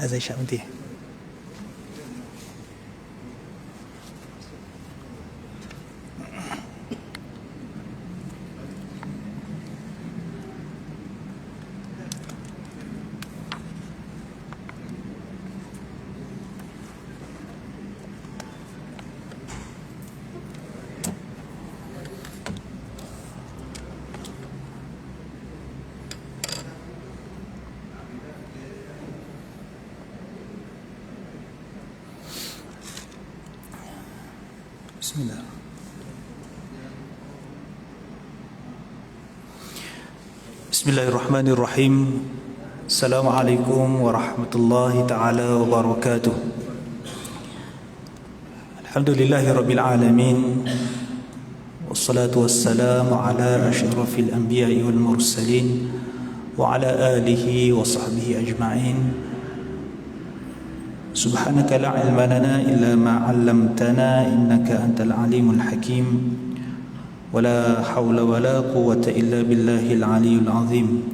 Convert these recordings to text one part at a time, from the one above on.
azan isyak nanti. Bismillah. Bismillahirrahmanirrahim. Assalamualaikum warahmatullahi taala wabarakatuh. Alhamdulillahirabbil alamin. Wassalatu wassalamu ala asyrafil anbiya'i wal mursalin wa ala alihi wa sahbihi ajma'in. Subhanaka la ilma lana illa ma 'allamtana innaka antal alimul hakim. Wala hawla wala quwwata illa billahil aliyyil azim.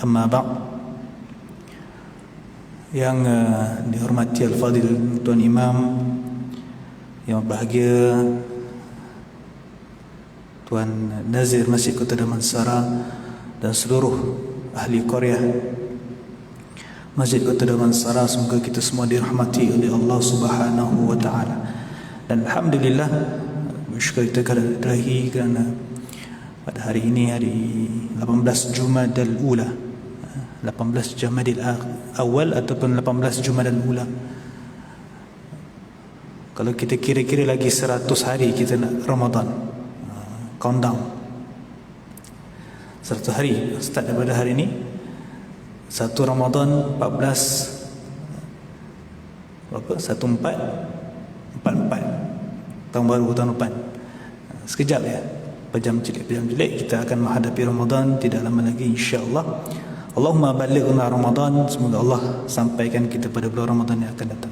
Amma ba'd. Yang dihormati al-fadil Tuan Imam, yang berbahagia Tuan Nazir Masjid Kota Damansara dan seluruh ahli qaryah Masjid Kota Damansara, semoga kita semua dirahmati oleh Allah Subhanahu wa taala. Dan alhamdulillah, bersyukur kita kehadiran kerana pada hari ini, hari 18 Jumadal Ula, 18 Jumadil Awal ataupun 18 Jumadal Ula. Kalau kita kira-kira lagi 100 hari kita nak Ramadan, countdown 100 hari start daripada hari ini. 1 Ramadan 14 berapa? 1444 tahun baru tahun depan. Sekejap ya, pejam celik kita akan menghadapi Ramadan tidak lama lagi, insya-Allah. Allahumma ballighna Ramadan, semoga Allah sampaikan kita pada bulan Ramadan yang akan datang.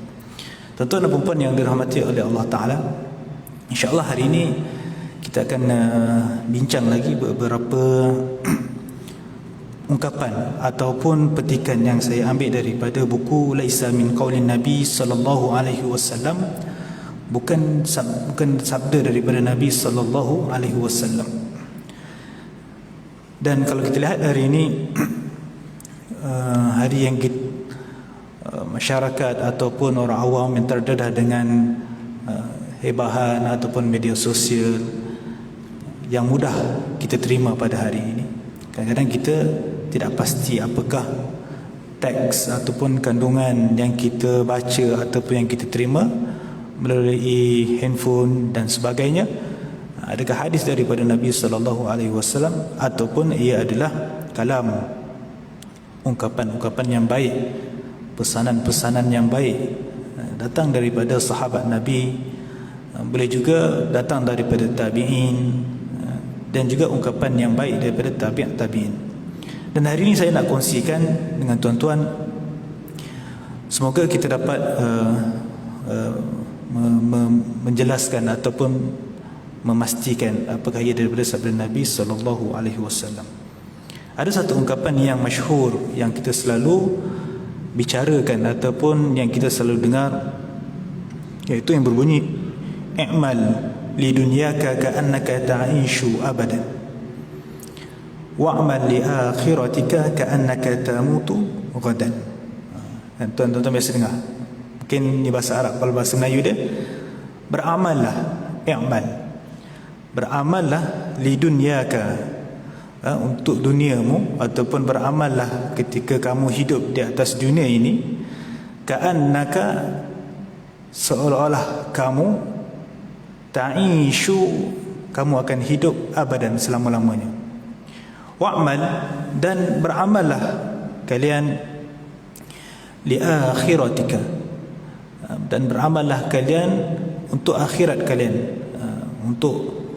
Tuan-tuan dan puan yang dirahmati oleh Allah Taala, insya-Allah hari ini kita akan bincang lagi beberapa ungkapan ataupun petikan yang saya ambil daripada buku Laisa min qaulin Nabi sallallahu alaihi wasallam, bukan sabda daripada Nabi sallallahu alaihi wasallam. Dan kalau kita lihat hari ini hari yang masyarakat ataupun orang awam yang terdedah dengan hebahan ataupun media sosial yang mudah kita terima pada hari ini. Kadang-kadang kita tidak pasti apakah teks ataupun kandungan yang kita baca ataupun yang kita terima melalui handphone dan sebagainya, adakah hadis daripada Nabi sallallahu alaihi wasallam ataupun ia adalah kalam, ungkapan-ungkapan yang baik, pesanan-pesanan yang baik datang daripada sahabat Nabi, boleh juga datang daripada tabi'in, dan juga ungkapan yang baik daripada tabi'in. Dan hari ini saya nak kongsikan dengan tuan-tuan, semoga kita dapat menjelaskan ataupun memastikan apakah ia daripada sabda Nabi sallallahu alaihi wasallam. Ada satu ungkapan yang masyhur yang kita selalu bicarakan ataupun yang kita selalu dengar, iaitu yang berbunyi, i'mal li dunyaka ka'annaka ta'ishu abadan wa'mal li akhiratika ka'annaka tamutu ghadan. Dan tuan-tuan biasa dengar, mungkin ni bahasa Arab, kalau bahasa Melayu dia beramallah, i'mal, beramallah li dunyaka, untuk duniamu, ataupun beramallah ketika kamu hidup di atas dunia ini, ka'annaka, seolah-olah kamu, ta'ishu, kamu akan hidup abadan, selama-lamanya. Wa'mal, dan beramallah kalian li akhiratika, dan beramallah kalian untuk akhirat kalian, untuk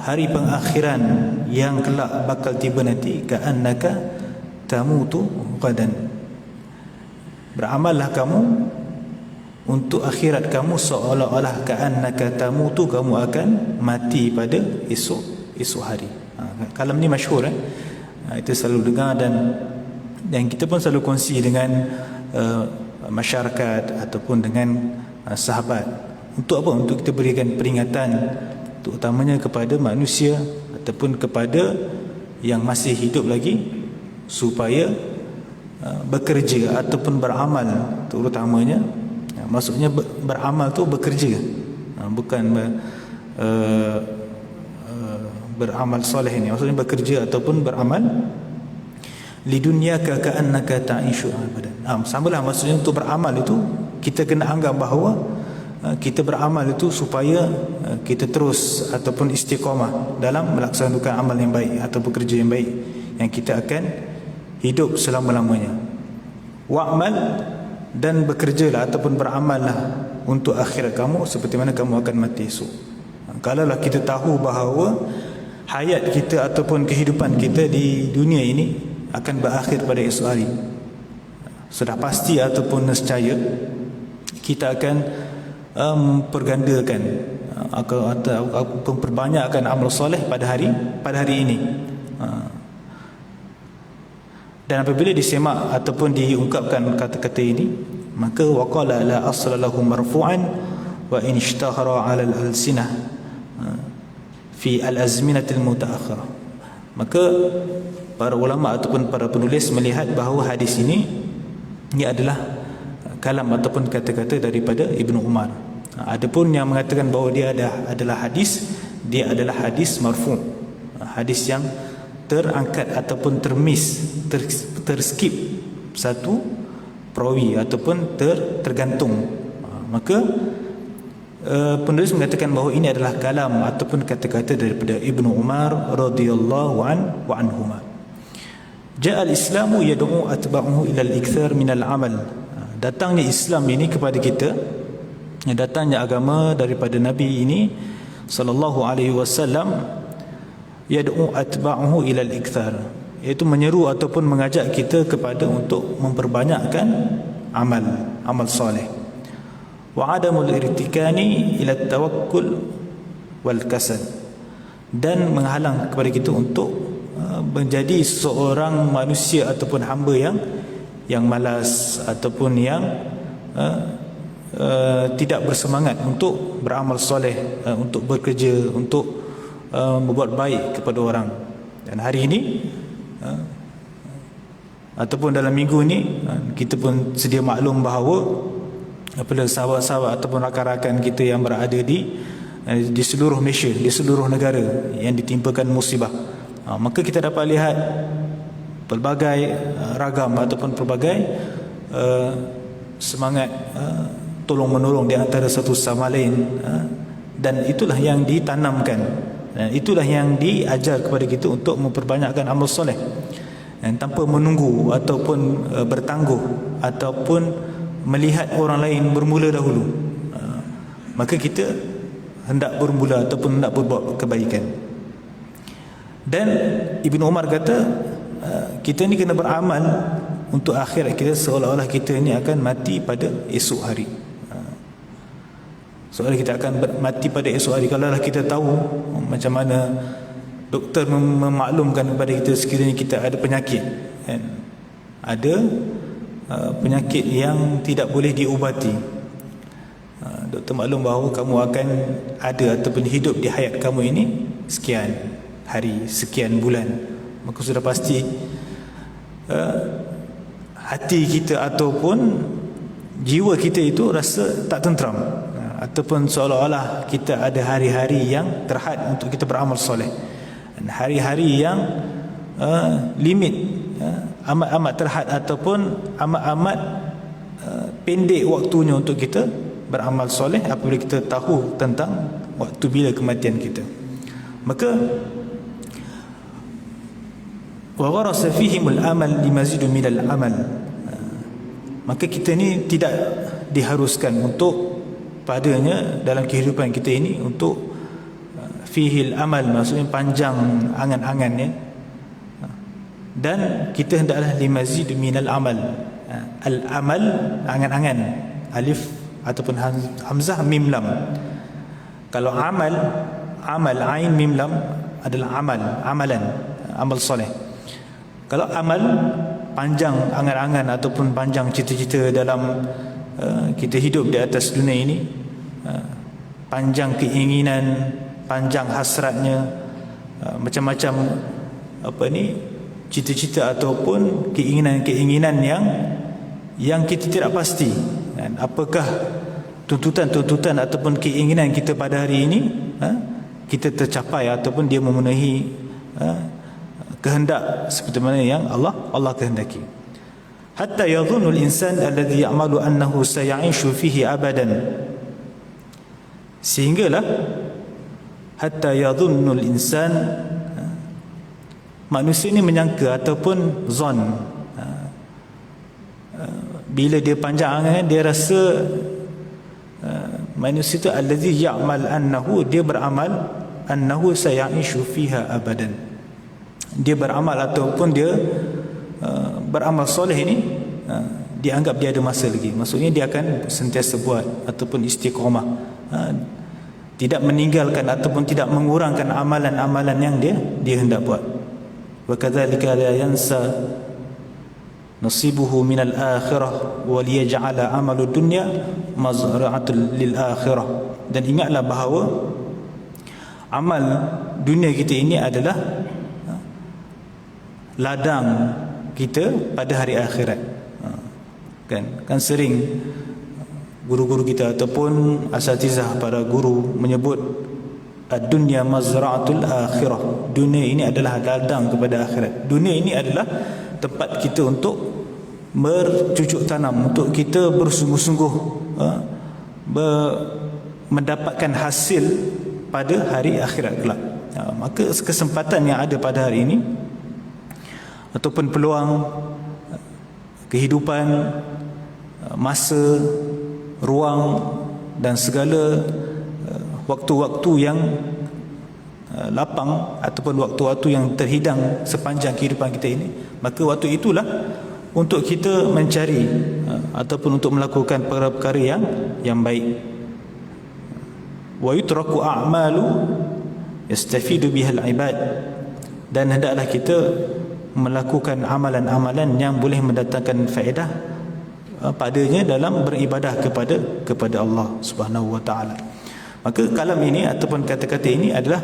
hari pengakhiran yang kelak bakal tiba nanti, ka'annaka tamutu ghadan. Beramallah kamu untuk akhirat kamu seolah-olah ka'annaka tamutu, kamu akan mati pada esok hari. Kalam ni masyhur, itu selalu dengar, dan kita pun selalu kongsi dengan masyarakat ataupun dengan sahabat. Untuk apa? Untuk kita berikan peringatan, terutamanya kepada manusia ataupun kepada yang masih hidup lagi, supaya bekerja ataupun beramal, terutamanya. Maksudnya beramal tu bekerja, bukan beramal soleh ini. Maksudnya bekerja ataupun beramal. Lidunyaka ka'annaka ta'ishu abadan. Samalah maksudnya untuk beramal itu kita kena anggap bahawa kita beramal itu supaya kita terus ataupun istiqamah dalam melaksanakan amal yang baik atau bekerja yang baik, yang kita akan hidup selama-lamanya. Wa'mal, dan bekerjalah ataupun beramallah untuk akhirat kamu seperti mana kamu akan mati esok. Kalaulah kita tahu bahawa hayat kita ataupun kehidupan kita di dunia ini akan berakhir pada esok hari, sudah pasti ataupun nescaya kita akan pergandakan atau memperbanyakkan amal soleh pada hari ini. Dan apabila disemak ataupun diungkapkan kata-kata ini, maka waqala la asla lahu marfu'an wa in ishtahara 'ala al-alsinah fi al-azminatil mutaakhirah. Maka para ulama ataupun para penulis melihat bahawa hadis ini adalah kalam ataupun kata-kata daripada Ibnu Umar. Adapun yang mengatakan bahawa dia adalah hadis, dia adalah hadis marfu', hadis yang terangkat ataupun terskip satu perawi ataupun tergantung. Maka penulis mengatakan bahawa ini adalah kalam ataupun kata-kata daripada Ibnu Umar radhiyallahu anhuma. Ja'al Islamu yad'u atba'uhu ila al-ikthar min al-amal. Datangnya Islam ini kepada kita, datangnya agama daripada Nabi ini sallallahu alaihi wasallam, yad'u atba'uhu ila al-ikthar, iaitu menyeru ataupun mengajak kita kepada untuk memperbanyakkan amal soleh. Wa adamul irtikani ila tawakkul wal kasal, dan menghalang kepada kita untuk menjadi seorang manusia ataupun hamba yang malas ataupun yang tidak bersemangat untuk beramal soleh, untuk bekerja, untuk membuat baik kepada orang. Dan hari ini ataupun dalam minggu ini, kita pun sedia maklum bahawa apabila sahabat-sahabat ataupun rakan-rakan kita yang berada di seluruh Malaysia, di seluruh negara yang ditimpakan musibah, maka kita dapat lihat pelbagai ragam ataupun pelbagai semangat tolong-menolong di antara satu sama lain, dan itulah yang ditanamkan, dan itulah yang diajar kepada kita untuk memperbanyakkan amal soleh, dan tanpa menunggu ataupun bertangguh ataupun melihat orang lain bermula dahulu, maka kita hendak bermula ataupun hendak berbuat kebaikan. Dan Ibnu Umar kata, kita ni kena beramal untuk akhirat kita seolah-olah kita ni akan mati pada esok hari. Seolah kita akan mati pada esok hari. Kalaulah kita tahu macam mana doktor memaklumkan kepada kita sekiranya kita ada penyakit, kan? Ada penyakit yang tidak boleh diubati. Doktor maklum bahawa kamu akan ada ataupun hidup di hayat kamu ini sekian hari, sekian bulan, maka sudah pasti hati kita ataupun jiwa kita itu rasa tak tenteram, ataupun seolah-olah kita ada hari-hari yang terhad untuk kita beramal soleh, dan hari-hari yang limit, amat-amat terhad ataupun amat-amat pendek waktunya untuk kita beramal soleh apabila kita tahu tentang waktu bila kematian kita. Maka wa gharasa fihimul amal limazidu minal amal, maka kita ni tidak diharuskan untuk padanya dalam kehidupan kita ini untuk fihil amal, maksudnya panjang angan-angannya, dan kita hendaklah limazidu minal amal. Al-amal, angan-angan, alif ataupun hamzah mim lam. Kalau amal ain mim lam adalah amalan, amal soleh. Kalau amal panjang angan-angan ataupun panjang cita-cita dalam kita hidup di atas dunia ini, panjang keinginan, panjang hasratnya, macam-macam cita-cita ataupun keinginan-keinginan yang kita tidak pasti, dan apakah tuntutan-tuntutan ataupun keinginan kita pada hari ini kita tercapai ataupun dia memenuhi kehendak seperti mana yang Allah kehendaki. Hatta yadhunnu al-insan alladhi ya'malu annahu saya'ishu fihi abadan, sehinggalah hatta yadhunnu al-insan, manusia ini menyangka ataupun zon, bila dia panjang angan, dia rasa manusia itu allazi ya'mal annahu, dia beramal annahu saya'ishu fiha abadan, dia beramal ataupun dia beramal soleh ini, dia anggap dia ada masa lagi, maksudnya dia akan sentiasa buat ataupun istiqamah, tidak meninggalkan ataupun tidak mengurangkan amalan-amalan yang dia hendak buat. Wa kadzalika la yansa nasibuhu minal akhirah wa liyaj'ala amalu dunya mazra'atul lil akhirah, dan ingatlah bahawa amal dunia kita ini adalah ladang kita pada hari akhirat. Kan sering guru-guru kita ataupun asatizah para guru menyebut ad-dunya mazra'atul akhirah, dunia ini adalah ladang kepada akhirat. Dunia ini adalah tempat kita untuk bercucuk tanam, untuk kita bersungguh-sungguh mendapatkan hasil pada hari akhirat kelak. Maka kesempatan yang ada pada hari ini ataupun peluang kehidupan, masa, ruang dan segala waktu-waktu yang lapang ataupun waktu-waktu yang terhidang sepanjang kehidupan kita ini, maka waktu itulah untuk kita mencari ataupun untuk melakukan perkara-perkara yang baik. Wa yutraku a'malu yastafidu bihal ibad, dan hendaklah kita melakukan amalan-amalan yang boleh mendatangkan faedah padanya dalam beribadah kepada Allah Subhanahu wa taala. Maka kalam ini ataupun kata-kata ini adalah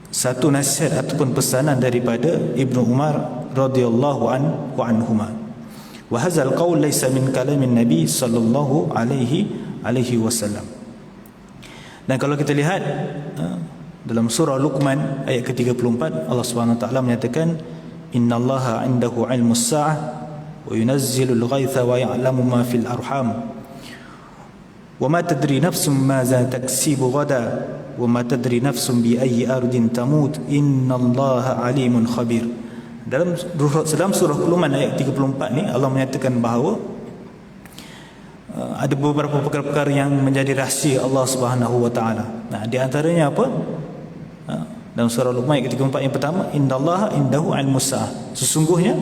satu nasihat ataupun pesanan daripada Ibnu Umar radhiyallahu anhuma. Wa hadzal qaul laysa min kalamin Nabi sallallahu alaihi wasallam. Dan kalau kita lihat dalam surah Luqman ayat ke-34, Allah Subhanahu wa taala menyatakan innallaha 'indahu 'ilmus sa'ah wa yunazzilul ghaitha wa ya'lamu ma fil arham wa ma tadri nafsum ma za taksibu ghada wa ma tadri nafsum bi ayyi ardin tamut innallaha 'alimun khabir. Dalam surah Luqman ayat 34 ni Allah menyatakan bahawa ada beberapa perkara-perkara yang menjadi rahsia Allah Subhanahu wa taala. Nah, di antaranya apa? Dalam surah Luqman ayat ke-34 yang pertama, innallaha indahu 'ilmus sa'ah. Sesungguhnya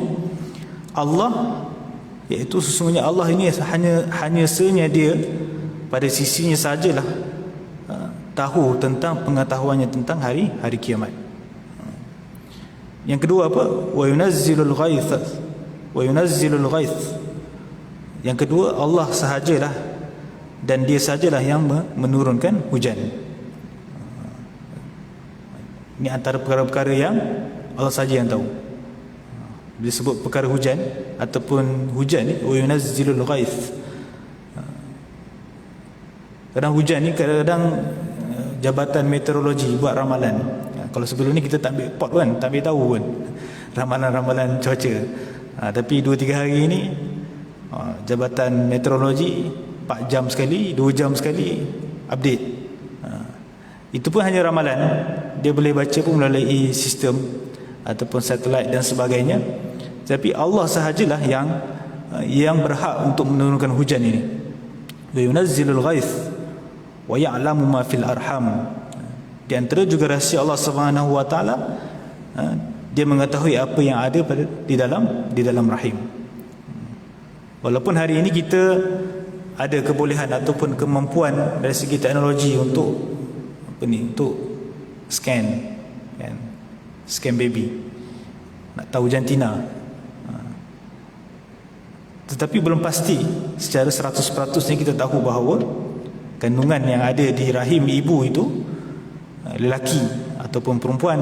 Allah, iaitu sesungguhnya Allah ini hanya senya dia pada sisinya sajalah tahu tentang pengetahuannya tentang hari kiamat. Yang kedua apa? Wa yunazzilul ghaith. Yang kedua, Allah sahajalah dan dia sajalah yang menurunkan hujan. Ini antara perkara-perkara yang Allah saja yang tahu. Bila sebut perkara hujan ataupun hujan ni, wa yunazzilul ghaith. Kadang hujan ni kadang Jabatan Meteorologi buat ramalan. Kalau sebelum ni kita tak ambil pot kan, tak ambil tahu pun ramalan-ramalan cuaca. Tapi 2-3 hari ni Jabatan Meteorologi 4 jam sekali, 2 jam sekali update. Itu pun hanya ramalan. Dia boleh baca pun melalui sistem ataupun satelit dan sebagainya. Tapi Allah sahajalah yang berhak untuk menurunkan hujan ini. Wa yunazzilul ghaith wa ya'lamu ma fil arham. Di antara juga rahsia Allah Subhanahu wa taala, dia mengetahui apa yang ada di dalam rahim. Walaupun hari ini kita ada kebolehan ataupun kemampuan dari segi teknologi untuk untuk scan baby, nak tahu jantina. tetapi belum pasti secara 100% kita tahu bahawa kandungan yang ada di rahim ibu itu lelaki ataupun perempuan,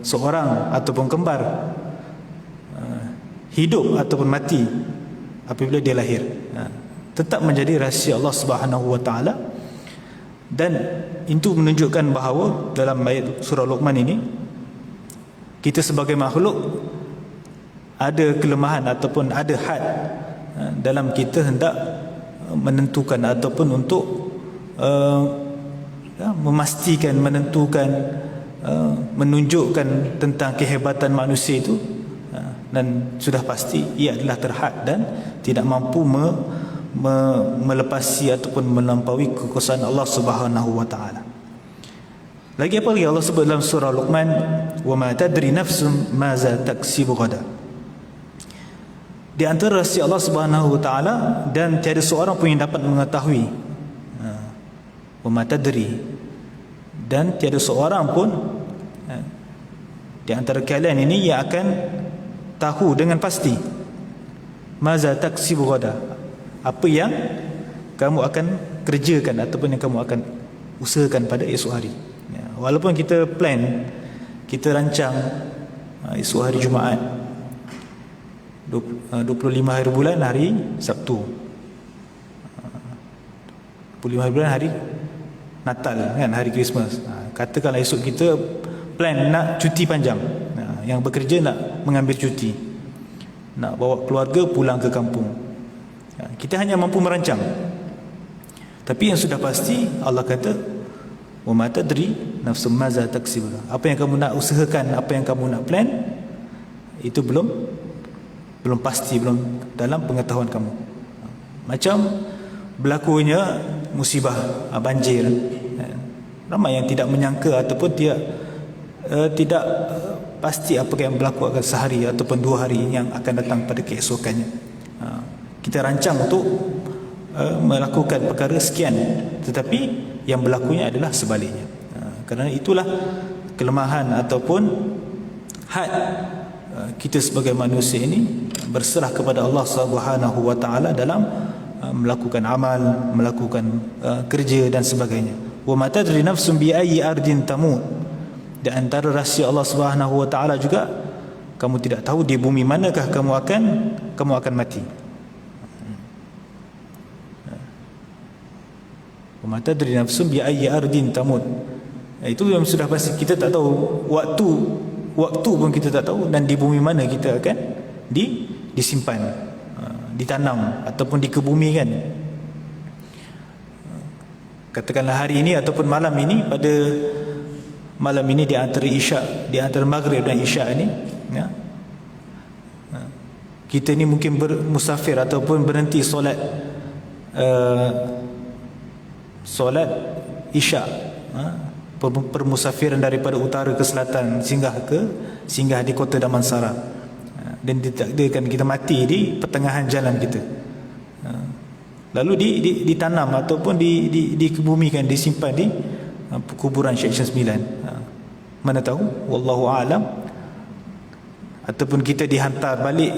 seorang ataupun kembar, hidup ataupun mati apabila dia lahir, tetap menjadi rahsia Allah Subhanahu wa taala. Dan itu menunjukkan bahawa dalam ayat surah Luqman ini, kita sebagai makhluk ada kelemahan ataupun ada had dalam kita hendak menentukan ataupun untuk memastikan, menentukan, menunjukkan tentang kehebatan manusia itu, dan sudah pasti ia adalah terhad dan tidak mampu melepasi ataupun melampaui kekuasaan Allah Subhanahu wa taala. Lagi apa lagi Allah sebut dalam surah Luqman, wa ma tadri nafsun maza taksibu ghada. Di antara rahsia Allah Subhanahu wa taala, dan tiada seorang pun yang dapat mengetahui, wa ma tadri, dan tiada seorang pun di antara kalian ini yang akan tahu dengan pasti maza taksibu ghada, apa yang kamu akan kerjakan ataupun yang kamu akan usahakan pada esok hari. Walaupun kita plan, kita rancang esok hari Jumaat, 25 hari bulan hari Sabtu, 25 hari bulan hari Natal kan, hari Christmas. Katakanlah esok kita plan nak cuti panjang, yang bekerja nak mengambil cuti, nak bawa keluarga pulang ke kampung. Kita hanya mampu merancang. Tapi yang sudah pasti Allah kata, wa ma tadri nafsum maza taksibu. Apa yang kamu nak usahakan, apa yang kamu nak plan, itu belum pasti, belum dalam pengetahuan kamu. Macam berlakunya musibah banjir, ramai yang tidak menyangka ataupun tidak pasti apa yang berlaku akan sehari ataupun 2 hari yang akan datang pada keesokannya. Kita rancang untuk melakukan perkara sekian, tetapi yang berlakunya adalah sebaliknya. Kerana itulah kelemahan ataupun had kita sebagai manusia ini berserah kepada Allah Subhanahu wa taala dalam melakukan amal, melakukan kerja dan sebagainya. Wa ma tadri nafsun bi ayyi ardin tamut. Di antara rahsia Allah Subhanahu wa taala juga, kamu tidak tahu di bumi manakah kamu akan mati. Wa ma tadri nafsun bi ayyi ardin tamut. Itu yang sudah pasti, kita tak tahu waktu pun kita tak tahu, dan di bumi mana kita akan disimpan, ditanam ataupun dikebumikan. Katakanlah hari ini ataupun malam ini, pada malam ini di antara isyak, di antara maghrib dan isyak ini, kita ni mungkin bermusafir ataupun berhenti solat isyak, permusafiran daripada utara ke selatan, singgah di kota Damansara, dan ditakdirkan kita mati di pertengahan jalan kita, lalu ditanam ataupun dikebumikan, disimpan di kuburan Seksyen 9. Mana tahu, wallahu a'lam. Ataupun kita dihantar balik,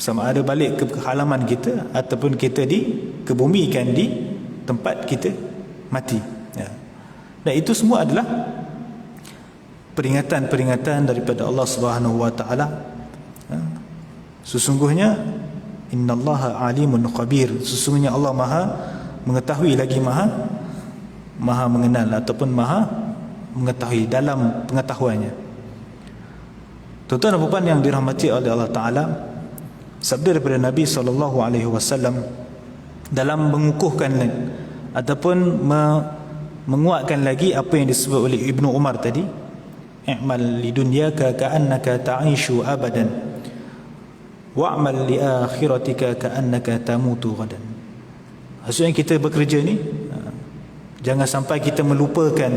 sama ada balik ke halaman kita ataupun kita dikebumikan di tempat kita mati. Dan itu semua adalah peringatan-peringatan daripada Allah Subhanahu wa taala. Sesungguhnya innallaha alimun khabir, sesungguhnya Allah Maha mengetahui lagi Maha mengenal ataupun Maha mengetahui dalam pengetahuannya. Tuan-tuan dan puan yang dirahmati oleh Allah Taala, sabda daripada Nabi SAW dalam mengukuhkan ataupun menguatkan lagi apa yang disebut oleh Ibnu Umar tadi, i'mal lidunyaka ka'annaka ta'ishu abadan wa'mal li akhiratika ka'annaka tamutu ghadan. Maksudnya kita bekerja ni, jangan sampai kita melupakan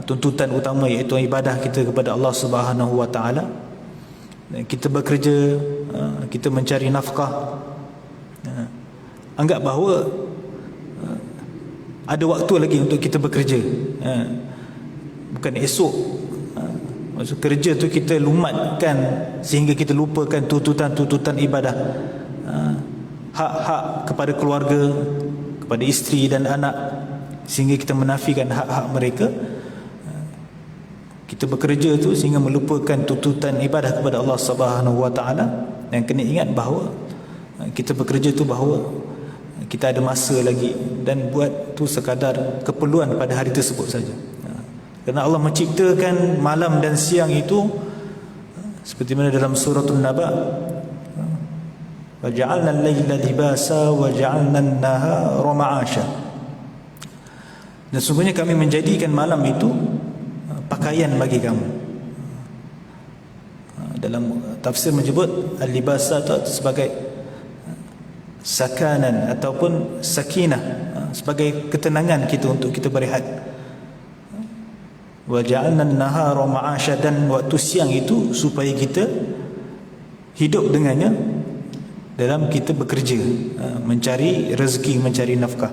tuntutan utama, iaitu ibadah kita kepada Allah Subhanahu wa taala. Kita bekerja, kita mencari nafkah, anggap bahawa ada waktu lagi untuk kita bekerja, bukan esok Maksud kerja tu kita lumatkan sehingga kita lupakan tuntutan-tuntutan ibadah, hak-hak kepada keluarga, kepada isteri dan anak, sehingga kita menafikan hak-hak mereka. Kita bekerja tu sehingga melupakan tuntutan ibadah kepada Allah Subhanahu Wa Taala. Dan kena ingat bahawa kita bekerja tu bahawa kita ada masa lagi, dan buat tu sekadar keperluan pada hari tersebut saja. Kerana Allah menciptakan malam dan siang itu seperti mana dalam suratul Naba, wa ja'alna al-laila libasa wa ja'alna an-nahara ma'asha. Dan sungguhnya kami menjadikan malam itu pakaian bagi kamu. Dalam tafsir menyebut al-libasa itu sebagai sakanan ataupun sakinah, sebagai ketenangan kita untuk kita berehat. Wa ja'alna an-nahara ma'asha, dan waktu siang itu supaya kita hidup dengannya dalam kita bekerja, mencari rezeki, mencari nafkah.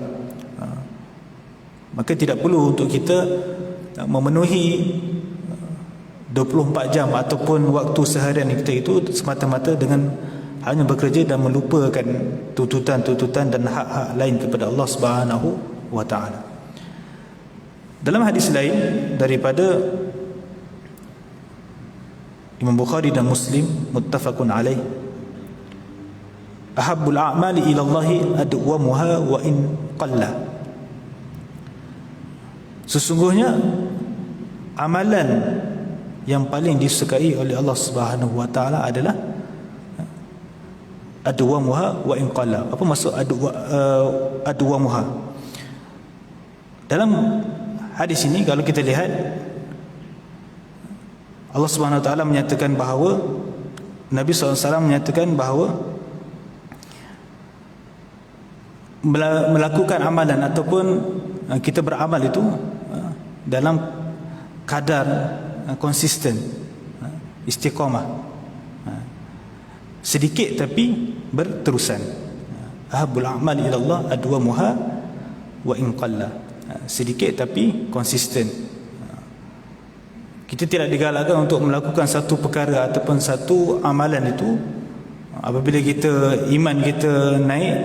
Maka tidak perlu untuk kita memenuhi 24 jam ataupun waktu seharian kita itu semata-mata dengan hanya bekerja dan melupakan tuntutan-tuntutan dan hak-hak lain kepada Allah Subhanahu wa taala. Dalam hadis lain daripada Imam Bukhari dan Muslim, muttafaqun alaih, ahabbul a'mali ila Allah adwamuha wa in qalla. Sesungguhnya amalan yang paling disukai oleh Allah Subhanahu wa taala adalah adwamuha wa in qalla. Apa maksud adwamuha? Dalam hadis ini kalau kita lihat, Allah Subhanahu wa taala menyatakan bahawa Nabi SAW menyatakan bahawa melakukan amalan ataupun kita beramal itu dalam kadar konsisten, istiqamah, sedikit tapi berterusan. Ahabul a'mal ila Allah adwamuha wa in qalla. Sedikit tapi konsisten. Kita tidak digalakkan untuk melakukan satu perkara ataupun satu amalan itu apabila kita iman kita naik,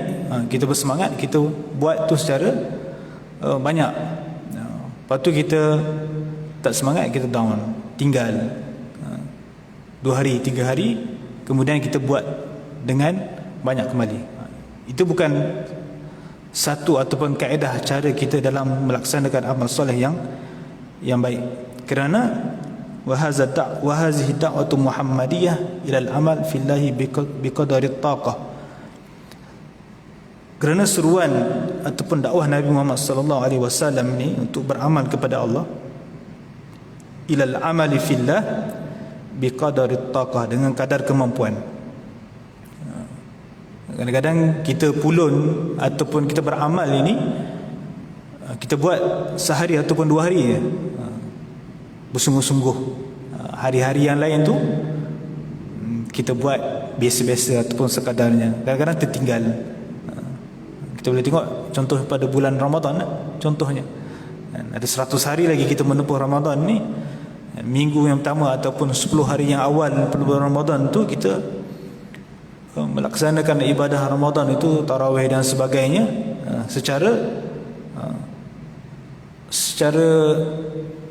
kita bersemangat, kita buat tu secara banyak. Lepas tu kita tak semangat, kita down, tinggal 2 hari, 3 hari, kemudian kita buat dengan banyak kembali. Itu bukan satu ataupun kaedah cara kita dalam melaksanakan amal soleh yang baik. Kerana wa hazihi da'watu Muhammadiyah ila al-amal fillahi biqadari taqah. Kerana seruan ataupun dakwah Nabi Muhammad sallallahu alaihi wasallam ni untuk beramal kepada Allah, ila al-amali fillah biqadari taqah, dengan kadar kemampuan. Kadang-kadang kita pulun ataupun kita beramal ini, kita buat sehari ataupun 2 hari je, bersungguh-sungguh. Hari-hari yang lain tu kita buat biasa-biasa ataupun sekadarnya, kadang-kadang tertinggal. Kita boleh tengok contoh pada bulan Ramadan, contohnya ada 100 hari lagi kita menempuh Ramadan ni. Minggu yang pertama ataupun 10 hari yang awal bulan Ramadan tu kita melaksanakan ibadah Ramadan itu, tarawih dan sebagainya, secara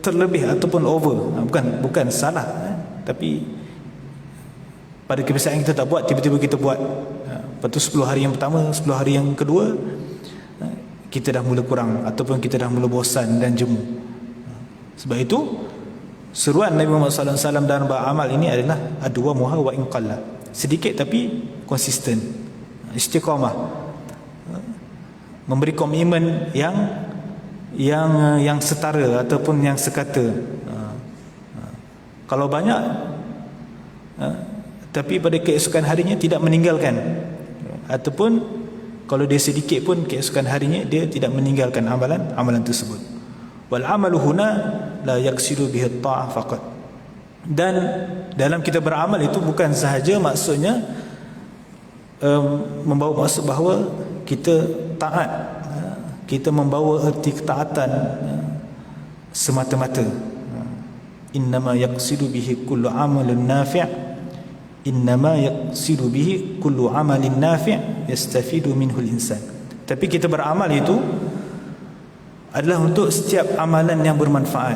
terlebih ataupun over. Bukan salah, tapi pada kebiasaan kita tak buat, tiba-tiba kita buat. Lepas tu 10 hari yang pertama, 10 hari yang kedua, kita dah mula kurang ataupun kita dah mula bosan dan jemu. Sebab itu seruan Nabi Muhammad SAW dalam beramal ini adalah adwamuha wa in qalla, sedikit tapi konsisten, istiqamah, memberi komitmen yang setara ataupun yang sekata. Kalau banyak tapi pada keesokan harinya tidak meninggalkan, ataupun kalau dia sedikit pun keesokan harinya dia tidak meninggalkan amalan tersebut. Wal amalu huna la yaksidu bihi ta'ah faqat. Dan dalam kita beramal itu bukan sahaja maksudnya membawa maksud bahawa kita taat, kita membawa erti ketaatan semata-mata. innama yaqsidu bihi kullu amalin nafi' innama yaqsidu bihi kullu amalin nafi' yastafidu minhu al-insan. Tapi kita beramal itu adalah untuk setiap amalan yang bermanfaat,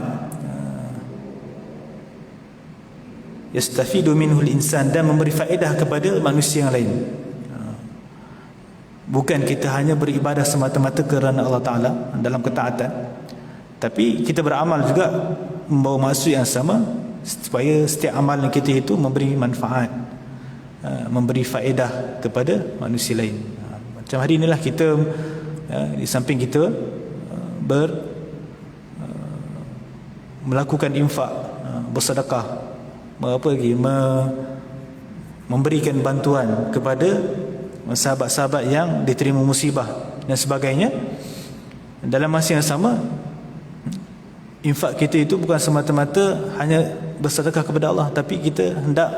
yastafidu minhu al-insan, dan memberi faedah kepada manusia yang lain. Bukan kita hanya beribadah semata-mata kerana Allah Ta'ala dalam ketaatan, tapi kita beramal juga membawa maksud yang sama, supaya setiap amalan kita itu memberi manfaat, memberi faedah kepada manusia lain. Macam hari inilah kita, di samping kita melakukan infak, bersedekah, memberikan bantuan kepada sahabat-sahabat yang diterima musibah dan sebagainya. Dalam masa yang sama, infak kita itu bukan semata-mata hanya bersedekah kepada Allah, tapi kita hendak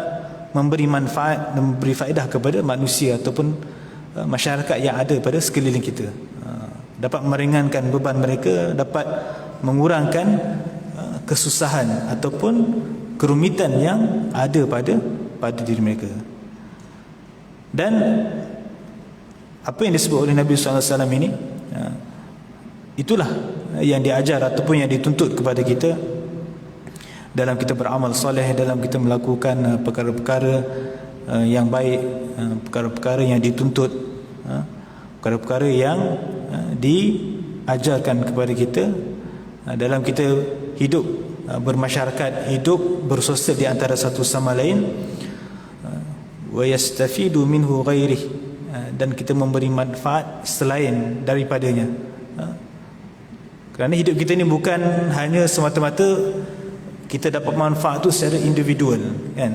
memberi manfaat dan memberi faedah kepada manusia ataupun masyarakat yang ada pada sekeliling kita, dapat meringankan beban mereka, dapat mengurangkan kesusahan ataupun kerumitan yang ada pada diri mereka. Dan apa yang disebut oleh Nabi SAW ini, itulah yang diajar ataupun yang dituntut kepada kita dalam kita beramal soleh, dalam kita melakukan perkara-perkara yang baik, perkara-perkara yang dituntut, perkara-perkara yang diajarkan kepada kita dalam kita hidup bermasyarakat, hidup bersosial di antara satu sama lain. Wa yastafidu minhu ghairih, dan kita memberi manfaat selain daripadanya. Kerana hidup kita ni bukan hanya semata-mata kita dapat manfaat tu secara individual, kan?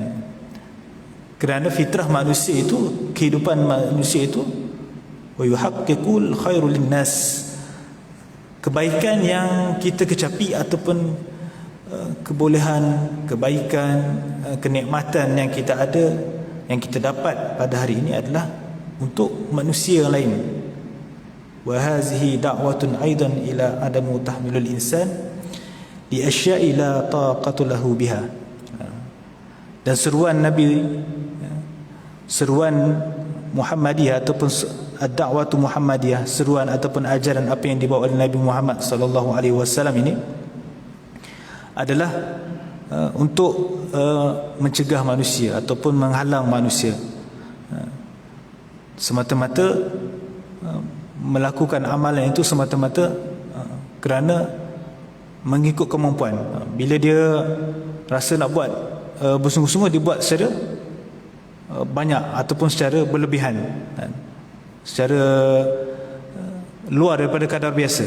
Kerana fitrah manusia itu, kehidupan manusia itu, wa yuhaqqiqul khairul linnas, kebaikan yang kita kecapi ataupun kebolehan, kebaikan, kenikmatan yang kita ada, yang kita dapat pada hari ini adalah untuk manusia yang lain. Wa hazihi da'watun aidan ila adamu tahmilul insan li asya'i la taqatu lahu biha. Dan seruan Nabi, seruan Muhammadiyah ataupun ad-da'watu Muhammadiyah, seruan ataupun ajaran apa yang dibawa oleh Nabi Muhammad sallallahu alaihi wasallam ini adalah untuk mencegah manusia ataupun menghalang manusia semata-mata melakukan amalan itu semata-mata kerana mengikut kemampuan. Bila dia rasa nak buat bersungguh-sungguh, dia buat secara banyak ataupun secara berlebihan, secara luar daripada kadar biasa.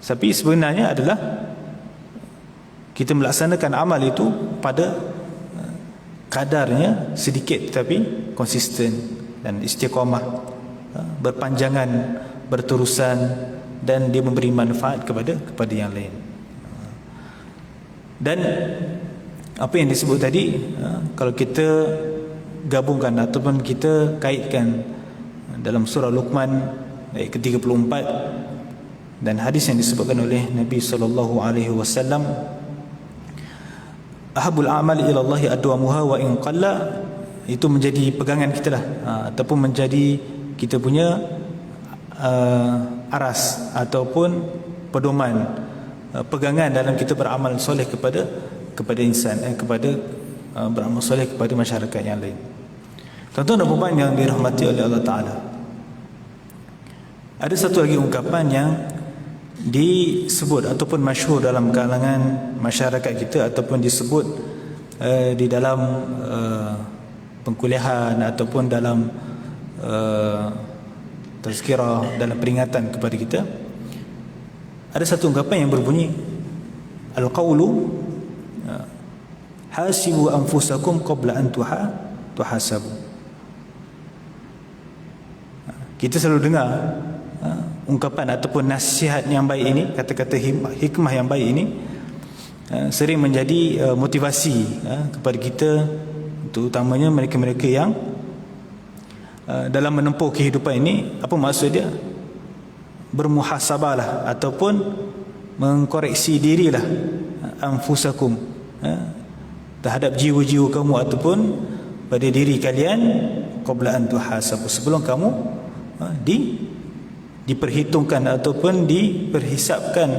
Tapi sebenarnya adalah kita melaksanakan amal itu pada kadarnya sedikit tetapi konsisten dan istiqamah, berpanjangan, berterusan, dan dia memberi manfaat kepada yang lain. Dan apa yang disebut tadi, kalau kita gabungkan ataupun kita kaitkan dalam surah Luqman ayat ke-34 dan hadis yang disebutkan oleh Nabi sallallahu alaihi wasallam, ahabul a'mali ila Allah adwamuha wa in qalla, itu menjadi pegangan kita lah, ataupun menjadi kita punya aras ataupun pedoman, pegangan dalam kita beramal soleh kepada insan, kepada beramal soleh kepada masyarakat yang lain. Tuan-tuan dan puan yang dirahmati oleh Allah Ta'ala, ada satu lagi ungkapan yang disebut ataupun masyhur dalam kalangan masyarakat kita, ataupun disebut di dalam pengkuliahan ataupun dalam tazkirah, dalam peringatan kepada kita. Ada satu ungkapan yang berbunyi, al-qawlu hasibu anfusakum qabla an tuhasabu. Kita selalu dengar ungkapan ataupun nasihat yang baik ini, kata-kata hikmah yang baik ini sering menjadi motivasi kepada kita, terutamanya mereka-mereka yang dalam menempuh kehidupan ini. Apa maksud dia? Bermuhasabahlah ataupun mengkoreksi dirilah anfusakum, terhadap jiwa-jiwa kamu ataupun pada diri kalian, qabla an tuhasabu, sebelum kamu diperhitungkan ataupun diperhisapkan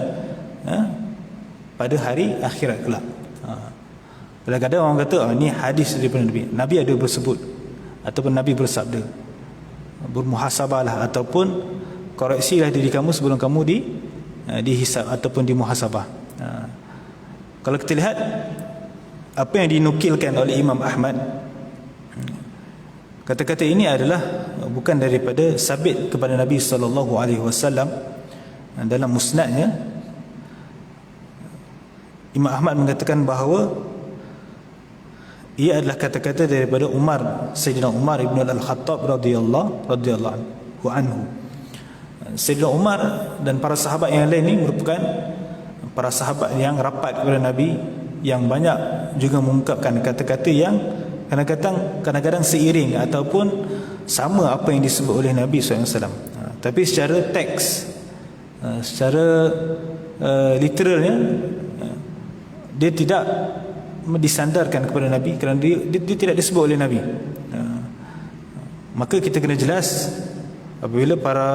pada hari akhirat kelak. Kadang-kadang orang kata ni hadis daripada Nabi. Nabi ada bersebut ataupun Nabi bersabda, bermuhasabahlah ataupun koreksilah diri kamu sebelum kamu dihisab ataupun dimuhasabah. Kalau kita lihat apa yang dinukilkan oleh Imam Ahmad, kata-kata ini adalah bukan daripada sabit kepada Nabi SAW. Dalam musnadnya, Imam Ahmad mengatakan bahawa ia adalah kata-kata daripada Sayyidina Umar ibn al-Khattab radhiyallahu anhu. Sayyidina Umar dan para sahabat yang lain ini merupakan para sahabat yang rapat kepada Nabi, yang banyak juga mengungkapkan kata-kata yang kadang-kadang seiring ataupun sama apa yang disebut oleh Nabi SAW. Tapi secara teks, secara literalnya, dia tidak disandarkan kepada Nabi kerana dia tidak disebut oleh Nabi. Maka kita kena jelas apabila para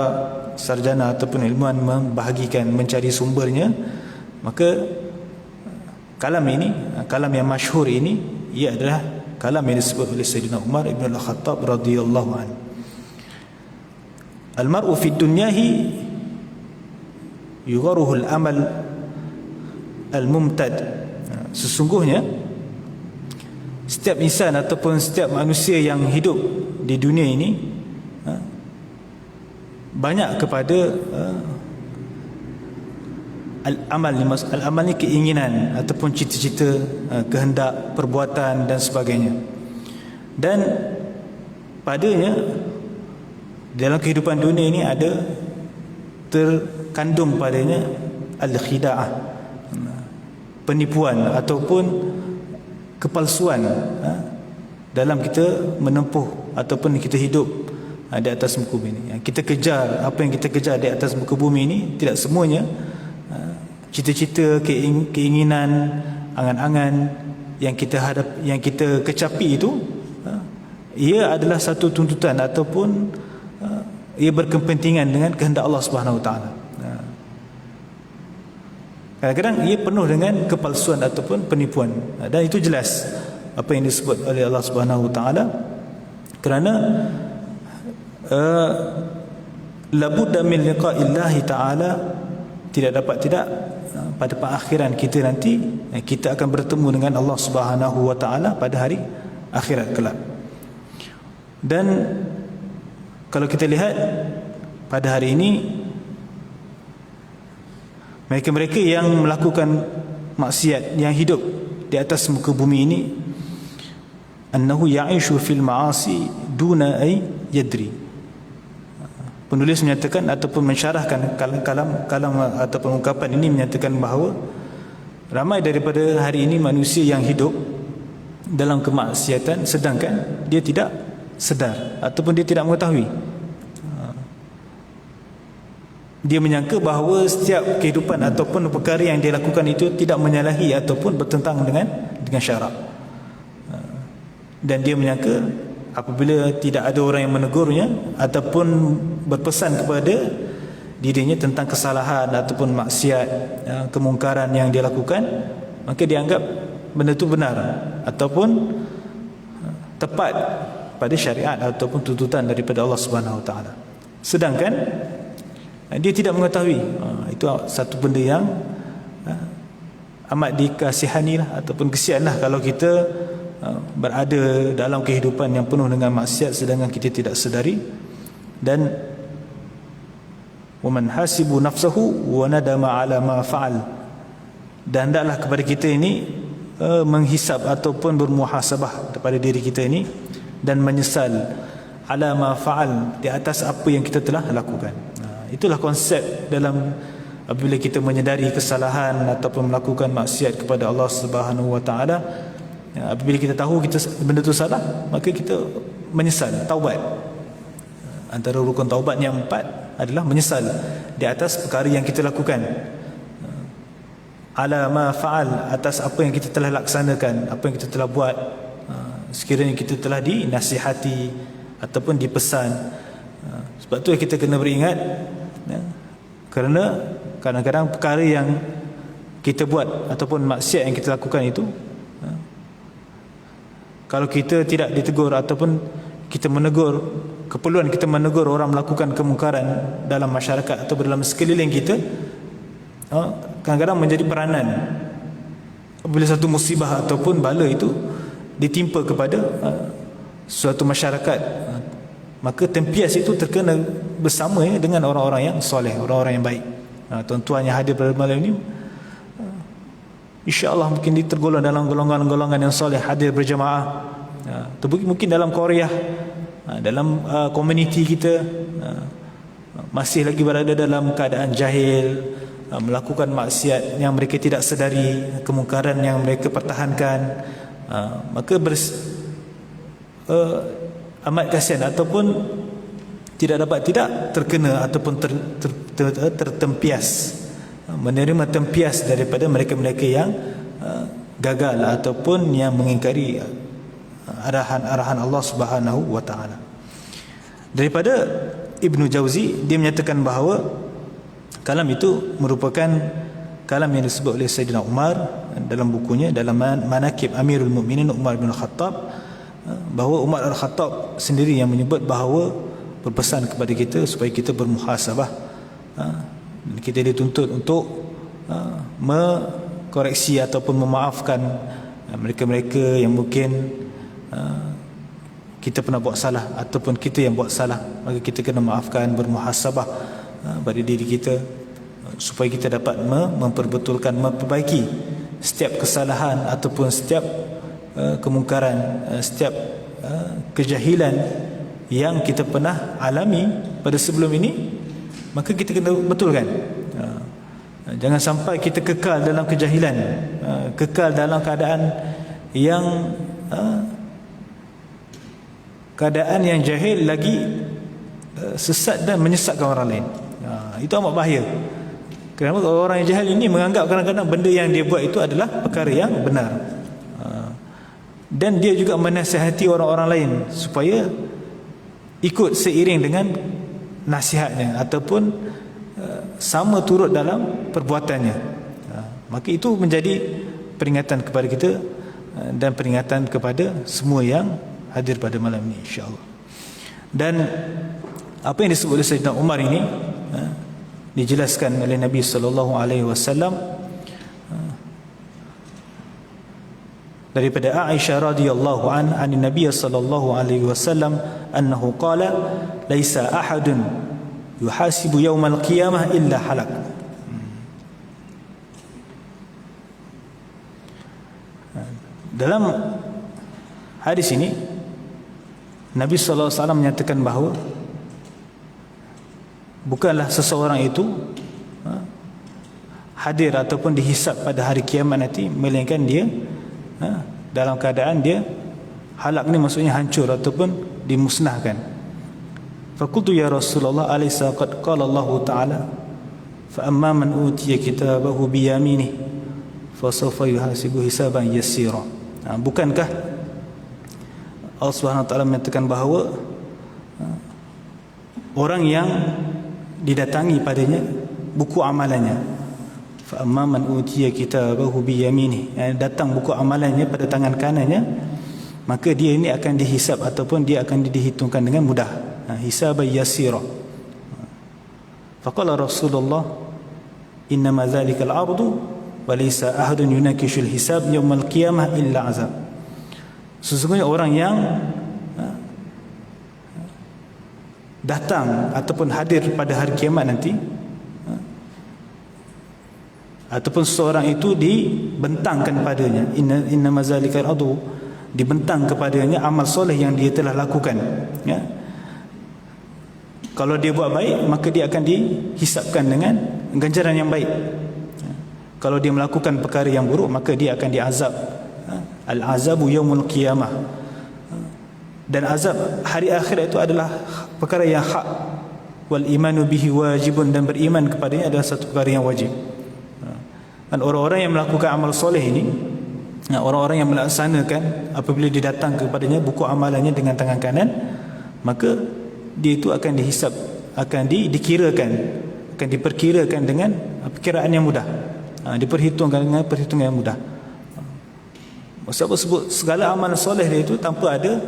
sarjana ataupun ilmuwan membahagikan mencari sumbernya, maka kalam yang masyhur ini, ia adalah kalam yang disebut oleh Sayyidina Umar ibn al-Khattab radhiyallahu anhu. Al-mar'u fi dunyahi yugharuhu al-amal al-mumtad. Sesungguhnya setiap insan ataupun setiap manusia yang hidup di dunia ini banyak kepada al-amal ni keinginan ataupun cita-cita, kehendak, perbuatan dan sebagainya. Dan padanya dalam kehidupan dunia ini ada terkandung padanya al-khida'ah, penipuan ataupun kepalsuan dalam kita menempuh ataupun kita hidup di atas muka bumi ini. Kita kejar apa yang kita kejar di atas muka bumi ini, tidak semuanya cita-cita, keinginan, angan-angan yang kita kecapi itu, ia adalah satu tuntutan ataupun ia berkepentingan dengan kehendak Allah Subhanahu Wa Taala. Kadang-kadang ia penuh dengan kepalsuan ataupun penipuan, dan itu jelas apa yang disebut oleh Allah Subhanahu Wa Taala, kerana labudda min liqa'illahi ta'ala, tidak pada perakhiran kita nanti kita akan bertemu dengan Allah Subhanahu Wa Taala pada hari akhirat kelak. Dan kalau kita lihat pada hari ini, mereka-mereka yang melakukan maksiat, yang hidup di atas muka bumi ini, annahu ya'ishu fil ma'asi duna ay yadri. Penulis menyatakan ataupun mensyarahkan kalam ataupun ungkapan ini, menyatakan bahawa ramai daripada hari ini manusia yang hidup dalam kemaksiatan sedangkan dia tidak sedar ataupun dia tidak mengetahui. Dia menyangka bahawa setiap kehidupan ataupun perkara yang dia lakukan itu tidak menyalahi ataupun bertentang dengan syarak. Dan dia menyangka apabila tidak ada orang yang menegurnya ataupun berpesan kepada dirinya tentang kesalahan ataupun maksiat, kemungkaran yang dia lakukan, maka dia anggap benda itu benar ataupun tepat pada syariat ataupun tuntutan daripada Allah Subhanahu Wa Taala. Sedangkan dia tidak mengetahui. Itu satu benda yang amat dikasihanilah ataupun kesianlah kalau kita berada dalam kehidupan yang penuh dengan maksiat sedangkan kita tidak sedari. Dan waman hasibu nafsahu wa nadama ala ma fa'al, dan hendaklah kepada kita ini menghisab ataupun bermuhasabah kepada diri kita ini dan menyesal ala ma fa'al, di atas apa yang kita telah lakukan. Itulah konsep dalam apabila kita menyedari kesalahan ataupun melakukan maksiat kepada Allah Subhanahu Wa Taala. Apabila kita tahu benda itu salah, maka kita menyesal, taubat. Antara rukun taubat yang 4 adalah menyesal di atas perkara yang kita lakukan. ala ma fa'al, atas apa yang kita telah laksanakan, apa yang kita telah buat. Sekiranya kita telah dinasihati ataupun dipesan. Sebab tu kita kena beringat, kerana kadang-kadang perkara yang kita buat ataupun maksiat yang kita lakukan itu, kalau kita tidak ditegur ataupun kita menegur, keperluan kita menegur orang melakukan kemungkaran dalam masyarakat atau dalam sekeliling kita, kadang-kadang menjadi peranan. Bila satu musibah ataupun bala itu ditimpa kepada suatu masyarakat, maka tempias itu terkena bersama dengan orang-orang yang soleh, orang-orang yang baik. Tuan-tuan yang hadir pada malam ini, insya-Allah mungkin tergolong dalam golongan-golongan yang soleh, hadir berjamaah. Mungkin dalam Korea, dalam komuniti kita, masih lagi berada dalam keadaan jahil, melakukan maksiat yang mereka tidak sedari, kemungkaran yang mereka pertahankan, maka amat kasihan ataupun tidak terkena ataupun tertempias, menerima tempias daripada mereka-mereka yang gagal ataupun yang mengingkari arahan Allah Subhanahu wa taala. Daripada Ibnu Jauzi, dia menyatakan bahawa kalam itu merupakan kalam yang disebut oleh Sayyidina Umar dalam bukunya, dalam Manaqib Amirul Mukminin Umar bin Khattab, bahawa Umar Al-Khattab sendiri yang menyebut bahawa berpesan kepada kita supaya kita bermuhasabah. Kita dituntut untuk mengkoreksi ataupun memaafkan mereka-mereka yang mungkin kita pernah buat salah ataupun kita yang buat salah, maka kita kena maafkan, bermuhasabah pada diri kita supaya kita dapat memperbetulkan, memperbaiki setiap kesalahan ataupun setiap kemungkaran, setiap kejahilan yang kita pernah alami pada sebelum ini, maka kita kena betulkan. Jangan sampai kita kekal dalam kejahilan, kekal dalam keadaan yang jahil lagi, sesat dan menyesatkan orang lain. Itu amat bahaya. Kerana orang yang jahil ini menganggap kadang-kadang benda yang dia buat itu adalah perkara yang benar, dan dia juga menasihati orang-orang lain supaya ikut seiring dengan nasihatnya ataupun sama turut dalam perbuatannya. Maka itu menjadi peringatan kepada kita dan peringatan kepada semua yang hadir pada malam ini, insya-Allah. Dan apa yang disebut oleh Sayyidina Umar ini dijelaskan oleh Nabi sallallahu alaihi wasallam daripada Aisyah radhiyallahu anha, Nabi sallallahu alaihi wasallam annahu qala laisa ahadun yuhasibu yaumal qiyamah illa halak. Dalam hadis ini Nabi sallallahu alaihi wasallam menyatakan bahawa bukanlah seseorang itu hadir ataupun dihisap pada hari kiamat nanti melainkan dia dalam keadaan dia halak, ni maksudnya hancur ataupun dimusnahkan. Faqultu ya Rasulullah alaysa qad qala Allah Ta'ala fa amma man utiya kitabahu bi yaminihi fa sawfa yuhasibu hisaban yasira. Bukankah Allah Subhanahu Wa Ta'ala menyatakan bahawa orang yang didatangi padanya buku amalannya, fa amma man utiya kitabahu bi yaminihi, datang buku amalannya pada tangan kanannya, maka dia ini akan dihisap ataupun dia akan dihitungkan dengan mudah, hisaban yasira. Faqala Rasulullah innama dzalikal ardu wa laysa ahadun yunakishul hisab yaumal qiyamah illa azab. Sesungguhnya orang yang datang ataupun hadir pada hari kiamat nanti, ataupun seorang itu dibentangkan padanya, inna mazalikal adu, dibentang kepadanya amal soleh yang dia telah lakukan, ya. Kalau dia buat baik, maka dia akan dihisapkan dengan ganjaran yang baik. Kalau dia melakukan perkara yang buruk, maka dia akan diazab. Al-azabu yaumul qiyamah. Dan azab hari akhirat itu adalah perkara yang hak. Wal imanu bihi wajibun, dan beriman kepadanya adalah satu perkara yang wajib. Dan orang-orang yang melakukan amal soleh ini, orang-orang yang melaksanakan apabila didatang kepadanya buku amalannya dengan tangan kanan, maka dia itu akan dihisap, akan diperkirakan dengan perkiraan yang mudah, diperhitungkan dengan perhitungan yang mudah. Sebab sebut segala amal soleh dia itu tanpa ada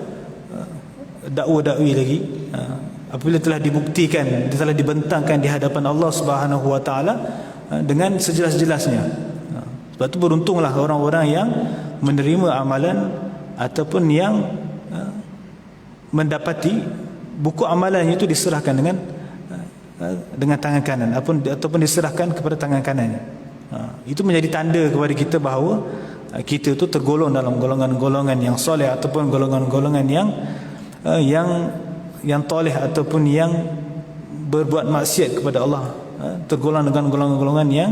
dakwa-dakwi lagi, apabila telah dibuktikan, telah dibentangkan di hadapan Allah Subhanahu wa taala dengan sejelas-jelasnya. Sebab itu beruntunglah orang-orang yang menerima amalan ataupun yang mendapati buku amalannya itu diserahkan dengan tangan kanan ataupun diserahkan kepada tangan kanannya. Itu menjadi tanda kepada kita bahawa kita itu tergolong dalam golongan-golongan yang soleh ataupun golongan-golongan yang toleh ataupun yang berbuat maksiat kepada Allah, tergolong dengan golongan-golongan yang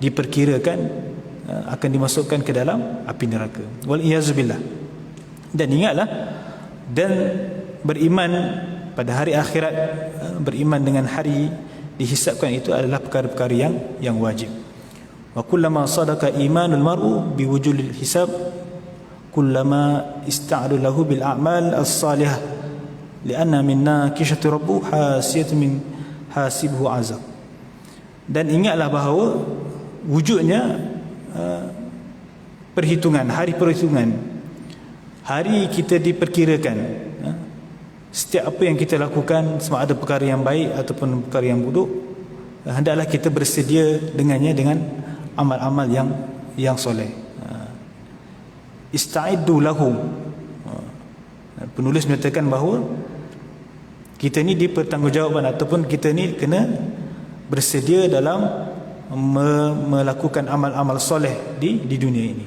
diperkirakan akan dimasukkan ke dalam api neraka. Wal iyazubillah. Dan ingatlah, dan beriman pada hari akhirat, beriman dengan hari dihisapkan itu adalah perkara-perkara yang wajib. Wa kullama sadaqa imanul mar'u biwujudil hisab kullama ista'adu lahu bil a'mal as-salihah lianna minna kishatu rabbu hasiyat min hasibuhu azab. Dan ingatlah bahawa wujudnya perhitungan, hari perhitungan, hari kita diperkirakan, setiap apa yang kita lakukan, sama ada perkara yang baik ataupun perkara yang buruk, hendaklah kita bersedia dengannya dengan amal-amal yang soleh. Ista'iddu lahu. Penulis menyatakan bahawa kita ni dipertanggungjawabkan ataupun kita ni kena bersedia dalam melakukan amal-amal soleh di dunia ini.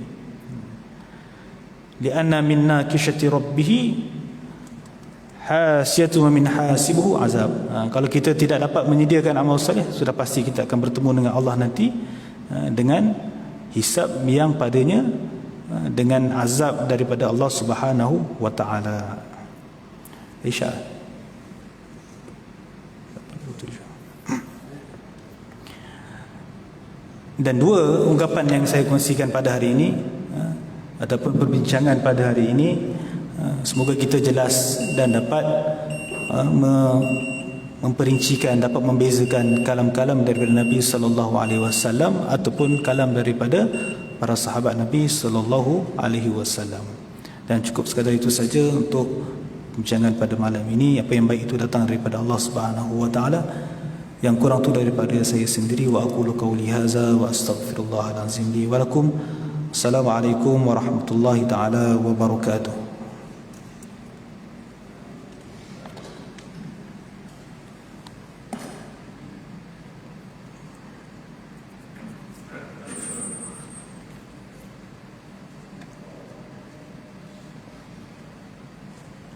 Lianna minna kishati rabbih hasiyatu min hasibuhu azab. Kalau kita tidak dapat menyediakan amal soleh, sudah pasti kita akan bertemu dengan Allah nanti dengan hisab yang padanya dengan azab daripada Allah Subhanahu wa taala. Insya-Allah. Dan dua ungkapan yang saya kongsikan pada hari ini ataupun perbincangan pada hari ini, semoga kita jelas dan dapat memperincikan, dapat membezakan kalam-kalam daripada Nabi sallallahu alaihi wasallam ataupun kalam daripada para sahabat Nabi sallallahu alaihi wasallam. Dan cukup sekadar itu saja untuk perbincangan pada malam ini. Apa yang baik itu datang daripada Allah Subhanahu wa taala, yang kurang tu daripada saya sendiri. Wa aqulu qawli hadza wa astaghfirullahal azim li wa lakum. Assalamualaikum warahmatullahi taala wabarakatuh.